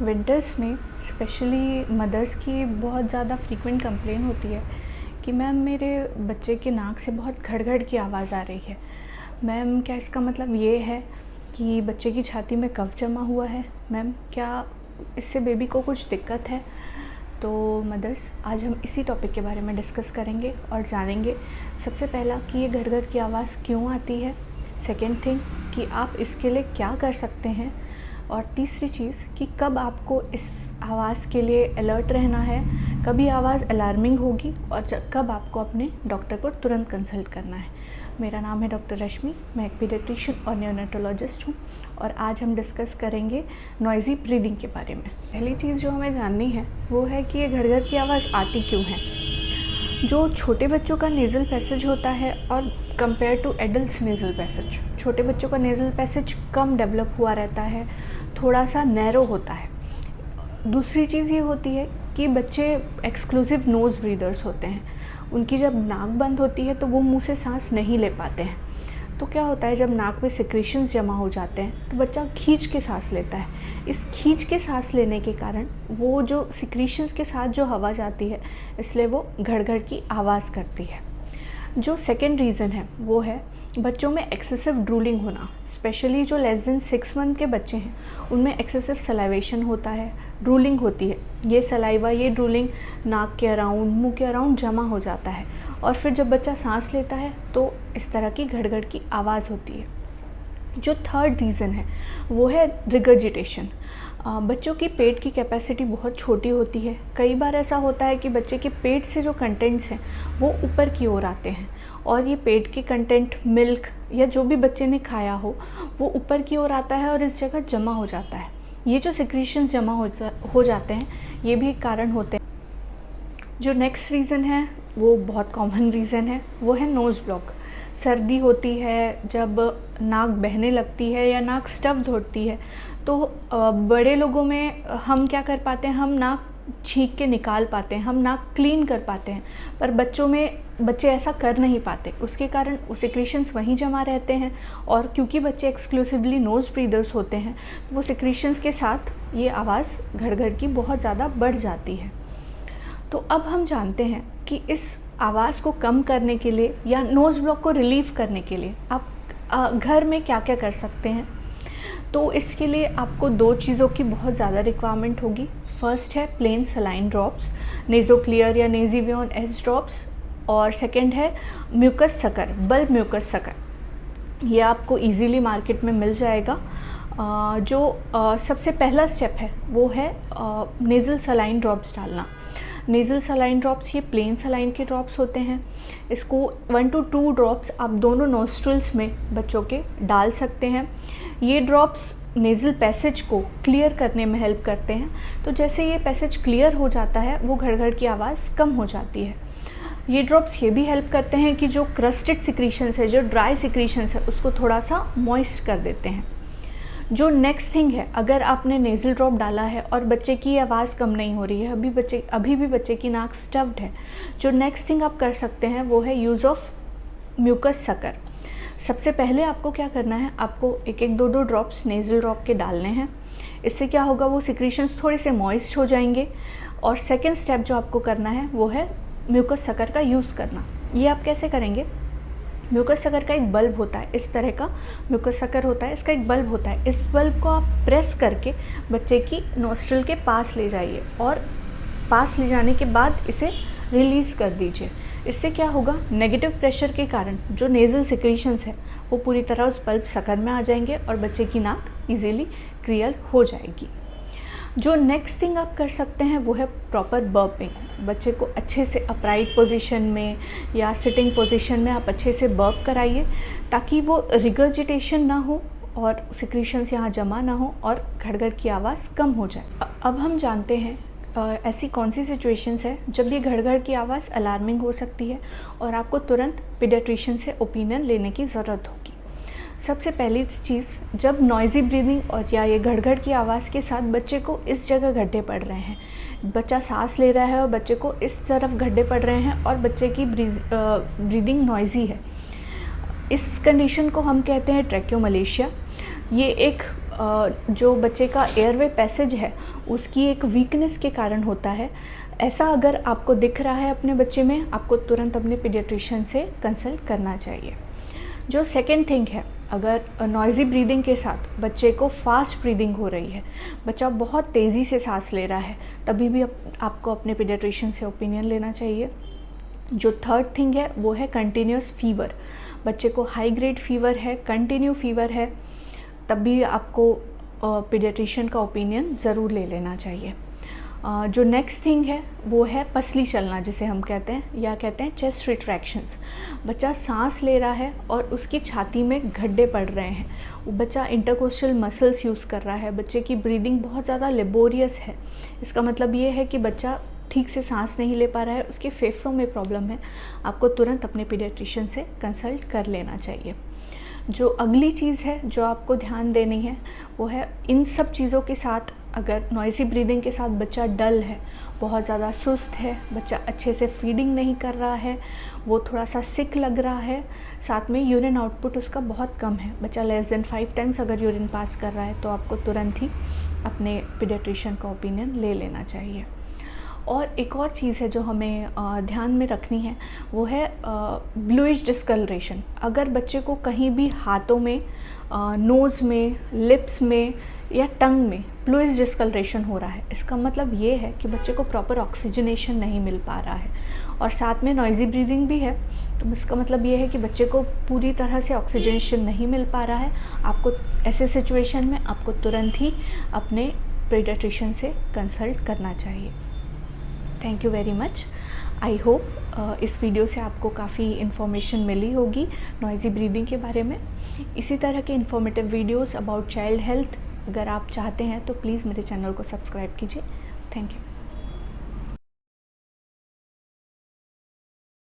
Winters में specially mother's की बहुत ज़्यादा फ्रीक्वेंट कंप्लेन होती है कि मैम मेरे बच्चे के नाक से बहुत घड़-घड़ की आवाज़ आ रही है। मैम क्या इसका मतलब ये है कि बच्चे की छाती में कफ जमा हुआ है? मैम क्या इससे बेबी को कुछ दिक्कत है? तो मदर्स, आज हम इसी टॉपिक के बारे में डिस्कस करेंगे और जानेंगे सबसे पहला कि ये घड़-घड़ की आवाज़ क्यों आती है, सेकेंड थिंग कि आप इसके लिए क्या कर सकते हैं, और तीसरी चीज़ कि कब आपको इस आवाज़ के लिए अलर्ट रहना है, कभी आवाज़ अलार्मिंग होगी और कब आपको अपने डॉक्टर को तुरंत कंसल्ट करना है। मेरा नाम है डॉक्टर रश्मि, मैं एक पीडियाट्रिशियन और न्यूनेटोलॉजिस्ट हूँ और आज हम डिस्कस करेंगे नॉइज़ी ब्रीदिंग के बारे में। पहली चीज़ जो हमें जाननी है वो है कि ये घड़-घड़ की आवाज़ आती क्यों है। जो छोटे बच्चों का नेज़ल पैसेज होता है और compare to adults nasal passage, छोटे बच्चों का नेज़ल पैसेज कम डेवलप हुआ रहता है, थोड़ा सा नैरो होता है। दूसरी चीज़ ये होती है कि बच्चे एक्सक्लूसिव नोज़ ब्रीदर्स होते हैं। उनकी जब नाक बंद होती है तो वो मुंह से सांस नहीं ले पाते हैं। तो क्या होता है, जब नाक में सिक्रीशंस जमा हो जाते हैं तो बच्चा खींच के सांस लेता है। इस खींच के सांस लेने के कारण वो जो सिक्रीशंस के साथ जो हवा जाती है, इसलिए वो घड़-घड़ की आवाज़ करती है। जो सेकेंड रीज़न है वो है बच्चों में एक्सेसिव ड्रूलिंग होना। स्पेशली जो लेस देन 6 मंथ के बच्चे हैं उनमें एक्सेसिव सलाइवेशन होता है, ड्रूलिंग होती है। ये सलाइवा, ये ड्रूलिंग नाक के अराउंड, मुंह के अराउंड जमा हो जाता है और फिर जब बच्चा सांस लेता है तो इस तरह की घड़-घड़ की आवाज़ होती है। जो थर्ड रीज़न है वो है रिगर्जिटेशन। बच्चों की पेट की कैपेसिटी बहुत छोटी होती है। कई बार ऐसा होता है कि बच्चे के पेट से जो कंटेंट्स हैं वो ऊपर की ओर आते हैं और ये पेट के कंटेंट, मिल्क या जो भी बच्चे ने खाया हो वो ऊपर की ओर आता है और इस जगह जमा हो जाता है। ये जो सिक्रीशंस जमा हो जाते हैं ये भी एक कारण होते हैं। जो नेक्स्ट रीज़न है वो बहुत कॉमन रीज़न है, वो है नोज़ ब्लॉक। सर्दी होती है, जब नाक बहने लगती है या नाक स्टफ्ड होती है तो बड़े लोगों में हम क्या कर पाते हैं, हम नाक छींक के निकाल पाते हैं, हम नाक क्लीन कर पाते हैं, पर बच्चों में बच्चे ऐसा कर नहीं पाते। उसके कारण सिक्रीशंस वहीं जमा रहते हैं और क्योंकि बच्चे एक्सक्लूसिवली नोज़ ब्रीदर्स होते हैं तो वो सिक्रीशंस के साथ ये आवाज़ घड़-घड़ की बहुत ज़्यादा बढ़ जाती है। तो अब हम जानते हैं कि इस आवाज़ को कम करने के लिए या नोज़ ब्लॉक को रिलीव करने के लिए आप घर में क्या क्या कर सकते हैं। तो इसके लिए आपको 2 चीज़ों की बहुत ज़्यादा रिक्वायरमेंट होगी। फर्स्ट है प्लेन सलाइन ड्रॉप्स, नेज़ोक्लियर या नेज़ीवियन एस ड्रॉप्स, और सेकंड है mucus sucker, bulb mucus sucker. ये आपको इजीली मार्केट में मिल जाएगा। सबसे पहला स्टेप है वो है नेज़ल सलाइन ड्रॉप्स डालना। नेज़ल सलाइन ड्रॉप्स ये प्लेन सलाइन के ड्रॉप्स होते हैं। इसको 1 to 2 ड्रॉप्स आप दोनों नोस्ट्रल्स में बच्चों के डाल सकते हैं। ये ड्रॉप्स नेज़ल पैसेज को क्लियर करने में हेल्प करते हैं। तो जैसे ये पैसेज क्लियर हो जाता है वो घड़-घड़ की आवाज़ कम हो जाती है। ये ड्रॉप्स ये भी हेल्प करते हैं कि जो क्रस्टेड सिक्रीशंस है, जो ड्राई सिक्रीशंस है, उसको थोड़ा सा मॉइस्ट कर देते हैं। जो नेक्स्ट थिंग है, अगर आपने नेज़ल ड्रॉप डाला है और बच्चे की आवाज़ कम नहीं हो रही है, अभी भी बच्चे की नाक स्टफ्ड है, जो नेक्स्ट थिंग आप कर सकते हैं वो है यूज़ ऑफ म्यूकस सकर। सबसे पहले आपको क्या करना है, आपको 1-2 ड्रॉप्स नेज़ल ड्रॉप के डालने हैं। इससे क्या होगा, वो सिक्रीशंस थोड़े से मॉइस्ट हो जाएंगे। और सेकेंड स्टेप जो आपको करना है वो है म्यूकस सकर का यूज़ करना। ये आप कैसे करेंगे, म्यूकस सकर का एक बल्ब होता है, इस तरह का म्यूकस सकर होता है, इसका एक बल्ब होता है। इस बल्ब को आप प्रेस करके बच्चे की नोस्ट्रल के पास ले जाइए और पास ले जाने के बाद इसे रिलीज़ कर दीजिए। इससे क्या होगा, नेगेटिव प्रेशर के कारण जो नेज़ल सिक्रीशंस है वो पूरी तरह उस बल्ब सकर में आ जाएंगे और बच्चे की नाक इजीली क्लियर हो जाएगी। जो नेक्स्ट थिंग आप कर सकते हैं वो है प्रॉपर बर्पिंग। बच्चे को अच्छे से अपराइट पोजीशन में या सिटिंग पोजीशन में आप अच्छे से बर्प कराइए ताकि वो रिगर्जिटेशन ना हो और सिक्रीशंस यहाँ जमा ना हो और घड़-घड़ की आवाज़ कम हो जाए। अब हम जानते हैं ऐसी कौन सी सिचुएशंस है जब ये घड़-घड़ की आवाज़ अलार्मिंग हो सकती है और आपको तुरंत पीडियाट्रिशियन से ओपिनियन लेने की ज़रूरत होगी। सबसे पहली चीज़, जब नॉइज़ी ब्रीदिंग और या ये घड़-घड़ की आवाज़ के साथ बच्चे को इस जगह गड्ढे पड़ रहे हैं, बच्चा सांस ले रहा है और बच्चे को इस तरफ गड्ढे पड़ रहे हैं और बच्चे की ब्रीदिंग नॉइज़ी है, इस कंडीशन को हम कहते हैं ट्रैक्योमलेशिया। ये एक जो बच्चे का एयरवे पैसेज है उसकी एक वीकनेस के कारण होता है। ऐसा अगर आपको दिख रहा है अपने बच्चे में, आपको तुरंत अपने पीडियाट्रिशियन से कंसल्ट करना चाहिए। जो सेकेंड थिंग है, अगर नॉइज़ी ब्रीदिंग के साथ बच्चे को फास्ट ब्रीदिंग हो रही है, बच्चा बहुत तेज़ी से सांस ले रहा है, तभी भी आपको अपने पीडियाट्रिशियन से ओपिनियन लेना चाहिए। जो थर्ड थिंग है वो है कंटिन्यूस फीवर। बच्चे को हाई ग्रेड फीवर है, कंटिन्यू फीवर है, तब भी आपको पीडियाट्रिशियन का ओपिनियन ज़रूर ले लेना चाहिए। जो नेक्स्ट थिंग है वो है पसली चलना, जिसे हम कहते हैं, या कहते हैं चेस्ट रिट्रैक्शंस। बच्चा सांस ले रहा है और उसकी छाती में गड्ढे पड़ रहे हैं, वो बच्चा इंटरकोस्टल मसल्स यूज़ कर रहा है, बच्चे की ब्रीदिंग बहुत ज़्यादा लेबोरियस है। इसका मतलब ये है कि बच्चा ठीक से सांस नहीं ले पा रहा है, उसके फेफड़ों में प्रॉब्लम है। आपको तुरंत अपने पीडियाट्रिशियन से कंसल्ट कर लेना चाहिए। जो अगली चीज़ है जो आपको ध्यान देनी है वो है, इन सब चीज़ों के साथ अगर नॉइज़ी ब्रीदिंग के साथ बच्चा डल है, बहुत ज़्यादा सुस्त है, बच्चा अच्छे से फीडिंग नहीं कर रहा है, वो थोड़ा सा सिक लग रहा है, साथ में यूरिन आउटपुट उसका बहुत कम है, बच्चा लेस देन 5 टाइम्स अगर यूरिन पास कर रहा है, तो आपको तुरंत ही अपने पीडियाट्रिशियन का ओपिनियन ले लेना चाहिए। और एक और चीज़ है जो हमें ध्यान में रखनी है, वो है ब्लूइश डिस्कलरेशन। अगर बच्चे को कहीं भी हाथों में, नोज़ में, लिप्स में या टंग में ब्लूइश डिस्कलरेशन हो रहा है, इसका मतलब ये है कि बच्चे को प्रॉपर ऑक्सीजनेशन नहीं मिल पा रहा है, और साथ में नॉइज़ी ब्रीदिंग भी है, तो इसका मतलब ये है कि बच्चे को पूरी तरह से ऑक्सीजनेशन नहीं मिल पा रहा है। आपको ऐसे सिचुएशन में आपको तुरंत ही अपने पीडियाट्रिशियन से कंसल्ट करना चाहिए। Thank you very much. I hope इस वीडियो से आपको काफ़ी इन्फॉर्मेशन मिली होगी नॉइज़ी ब्रीदिंग के बारे में। इसी तरह के informative videos about child health अगर आप चाहते हैं तो प्लीज़ मेरे चैनल को सब्सक्राइब कीजिए। Thank you.